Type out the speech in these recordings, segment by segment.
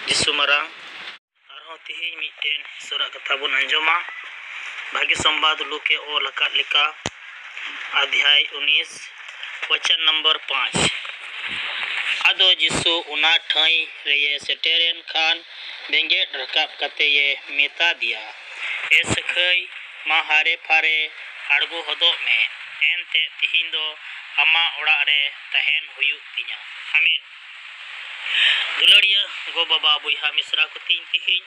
जिसु मारांग आरहों तिहिं मिटेन इसोरा कथा बुन अंजोमा भाग्य संवाद लुके ओ लका लिका अध्याय 19 वचन नंबर 5 आदो जिसु उना ठाई रे सेटेरेन खान बेंगेट रकाब कते ये मेता दिया ए सखई मा हारे फारे आड़गो हदो में एनते तिहिं दो अमा ओड़ा रे तहेन हुयु तिया आमीन। दुलड़िया गो बाबा बुहा मिश्रा को तीन तिहिं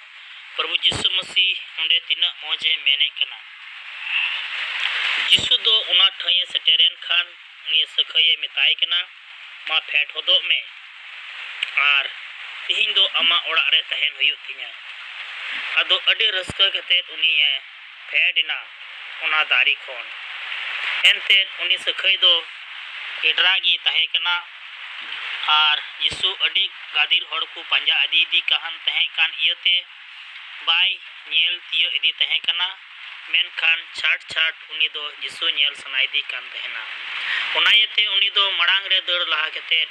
प्रभु जिसु मसीह उंडे तिना मोजे मेने कना जिसु दो उना ठाई सेटेरेन खान उनी सखई मेताई कना मा फेट हदो में आर तिहिं दो अमा ओड़ा रे तहेन हुयु तिया आदो अडे रस्का कते उनी फेडिना उना दारी खोन एनते उनी सखई दो केडरागी तहे कना आर यीशु अडी गादिल हड़ को पंजा आदि दी कहन तहे कान इयते बाय नेल तियो इदी तहे कना मेनखान छाट छाट उनी दो यीशु नेल सनाई दी कान तहेना उनायते उनी दो मड़ांग रे दड़ लहा कते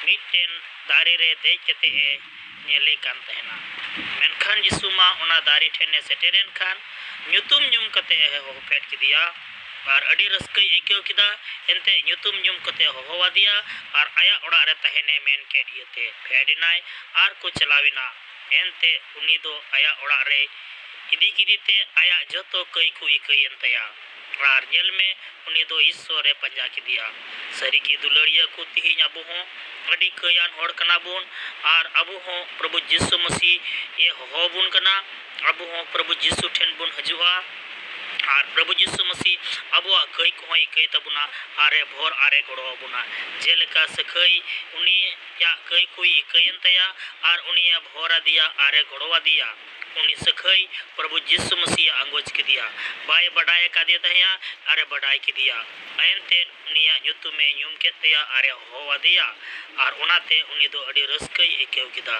मिटेन दारी रे देख कते नेले कान तहेना मेनखान यीशु मा उना दारी ठेने सेटेरेन खान ᱧᱩᱛᱩᱢ ᱧᱩᱢ ᱠᱟᱛᱮ ᱦᱚᱦᱚ ᱯᱷᱮᱰ ᱠᱮᱫᱮᱭᱟ ᱟᱨ ᱟᱹᱰᱤ ᱨᱟᱹᱥᱠᱟᱹᱭ ᱟᱹᱭᱠᱟᱹᱣ ᱠᱮᱫᱟ ᱮᱱᱛᱮ ᱧᱩᱛᱩᱢ ᱧᱩᱢ ᱠᱟᱛᱮ ᱦᱚᱦᱚᱣᱟᱫᱮᱭᱟ ᱟᱨ ᱟᱭᱟᱜ ᱚᱲᱟᱜ ᱨᱮ ᱛᱟᱦᱮᱱᱮ ᱢᱮᱱ ᱠᱮᱫ ᱤᱭᱟᱹᱛᱮ ᱯᱷᱮᱰᱮᱱᱟᱭ ᱟᱨ ᱠᱚ ᱪᱟᱞᱟᱣᱮᱱᱟ ᱮᱱᱛᱮ ᱩᱱᱤ ᱫᱚ ᱟᱭᱟᱜ ᱚᱲᱟᱜ ᱨᱮ ᱤᱫᱤ ᱠᱮᱫᱮᱛᱮ ᱟᱭᱟᱜ ᱡᱚᱛᱚ ᱠᱟᱹᱭ ᱠᱚ ᱤᱠᱟᱹᱭᱮᱱ ᱛᱟᱭᱟ ᱟᱨ ᱧᱮᱞ ᱢᱮ ᱩᱱᱤ ᱫᱚ ᱤᱥᱥᱚᱨᱮ ᱯᱟᱸᱡᱟ ᱠᱮᱫᱮᱭᱟ ᱥᱟᱹᱨᱤᱜᱮ ᱫᱩᱞᱟᱹᱲᱤᱭᱟᱹ ᱠᱚ ᱛᱤᱦᱤᱧ ᱟᱵᱚ ᱦᱚᱸ ᱟᱹᱰᱤ ᱠᱟᱹᱭᱟᱱ ᱦᱚᱲ ᱠᱟᱱᱟ ᱵᱚᱱ ᱟᱨ ᱟᱵᱚ ᱦᱚᱸ ᱯᱨᱚभु ᱡᱤᱥᱩ ᱢᱟᱥᱤ ᱦᱚᱦᱚ ᱵᱚᱱ ᱠᱟᱱᱟ ᱟᱵᱚ ᱦᱚᱸ ᱯᱨᱚभु ᱡᱤᱥᱩ ᱴᱷᱮᱱ ᱵᱚन ᱦᱤᱡᱩᱜᱼᱟ और प्रभु जिसु मसीह अब कई को कई तबना आरे भोर आरे गड़ो बना जेलेका सखई उनी या कई को कयन तया और उनी भोर दिया आरे गड़ो दिया उनी सखई प्रभु जिसु मसीह आंगोज के दिया बाय बड़ाय का दिया तया आरे बड़ाय के दिया एनते उनिया ᱧᱩᱛᱩ में ᱧᱩᱢ के तया आरे होवा दिया और उनाते उनी दो अडी रस्कई एकेव किदा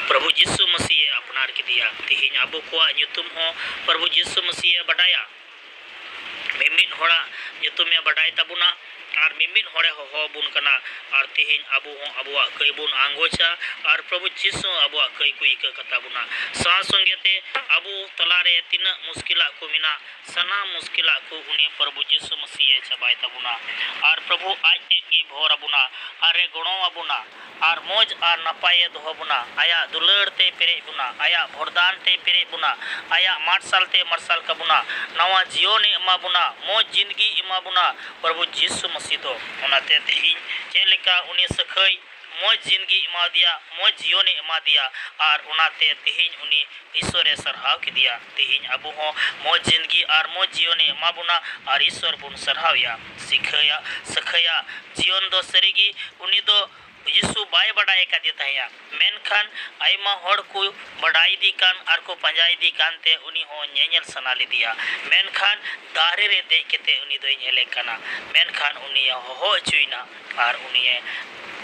प्रभु जिसु मसीह अपनार के दिया तिहिं अब को ᱧᱩᱛᱩम हो प्रभु जिसु मसीह बड़ाया मिमिन होड़ा ᱧᱩᱛᱩᱢ बड़ाई तबुना और मिमिन होड़े हो बुन कना और तिहिं अबु हो अबुआ कई बुन आंगोचा और प्रभु जिसु अबुआ कई को इका कता बुना सा संगेते अबु तलारे तिना मुश्किला को मिना सना मुश्किला को उनी प्रभु जिसु मसीह चबाई तबुना और प्रभु आज की भोर अबुना अरे गुणो अबुना और मोज और नपाये दो बुना आया दुलड़ते पेरे बुना आया भोरदान ते पेरे बुना आया मार्शल ते मार्शल कबुना नवा जीवन एमा बुना मोज जिंदगी एमा बुना प्रभु जिसु मसीह तो उनाते तिहिं चेलेका उनी सखई मोज जिंदगी एमा दिया मोज जीवन एमा दिया और उनाते तिहिं उनी ईश्वरे सरहाव के दिया तिहिं अबु हो मोज जिंदगी और मोज जीवन एमा बुना और ईश्वर बुन सरहावया सिखया सखया जीवन दो सरीगी उनी दो यीशु बाय बड़ाई का देता है मेनखान आयमा होड़ को बड़ाई दी कान आर को पंजाई दी कान ते उनी हो नेल सना ले दिया मेनखान दारे रे देख केते उनी दो नेले कना मेनखान उनी हो चुईना और उनी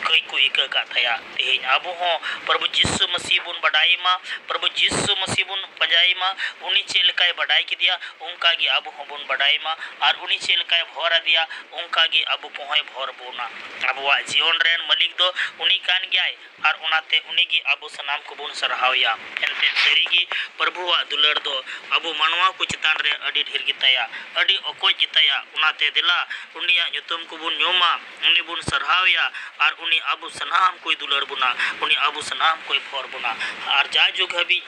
कई को इका का थया तिहिं अबु हो प्रभु जिसु मसीह बुन बड़ाई मा प्रभु जिसु मसीह बुन पंजाई मा उनी चेलकाय बड़ाई के दिया उनका गी अबु हो बुन बड़ाई मा और उनी चेलकाय भोरा दिया उनका गी अबु को होय भोर बोना अबुआ जीवन रेन मालिक दो उनी कान गयाय और उनाते उनी गी अबु सनाम को बुन सरहावया एनते सरीगी प्रभुआ दुलड़ दो अबु मनवा को चितान रे अडी ढेर गिताया अडी ओको जिताया उनाते दिला उनिया ᱧᱩᱛᱩᱢ को बुन ᱧोमा उनी बुन सरहावया और उनी अबु सनाम कोई दुलड़ बुना उनी अबु सनाम कोई भोर बुना और जा जुग हबी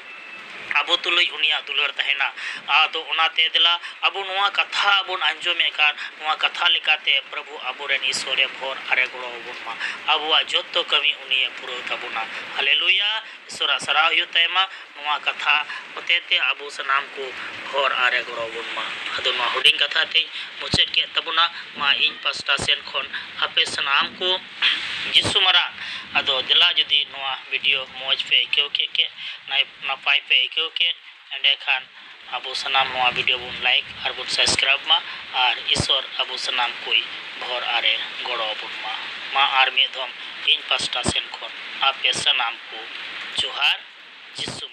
अबो तुलई उनिया दुलड़ तहेना आदो उनाते दिला अबु नुआ कथा बुन अंजोमे कार नुआ कथा लिकाते प्रभु अबुरेन ईश्वरे भोर आरे गड़ो बुनमा अबुआ जोतो कमी उनी पुरो तबुना हालेलुया ईश्वरा सराव युतेमा नुआ कथा होतेते अबु सनाम को भोर आरे गड़ो बुनमा अदो नुआ हुडिंग कथा ते मुचेद के तबुना मा इन पास्टा सेन खोन आपे सनाम को जिसु मरा अदो दिला जदी नुआ वीडियो मौज पे आइकाव के नापाय पे आइकाव के एंडे खान अबो सनाम नुआ वीडियो बुन लाइक और बुन सब्सक्राइब मा और ईश्वर अबो सनाम कोई भोर आरे गड़ो बुन मा आर में धम इन पास्टा सेन खोन आपे सनाम को जोहार जिसु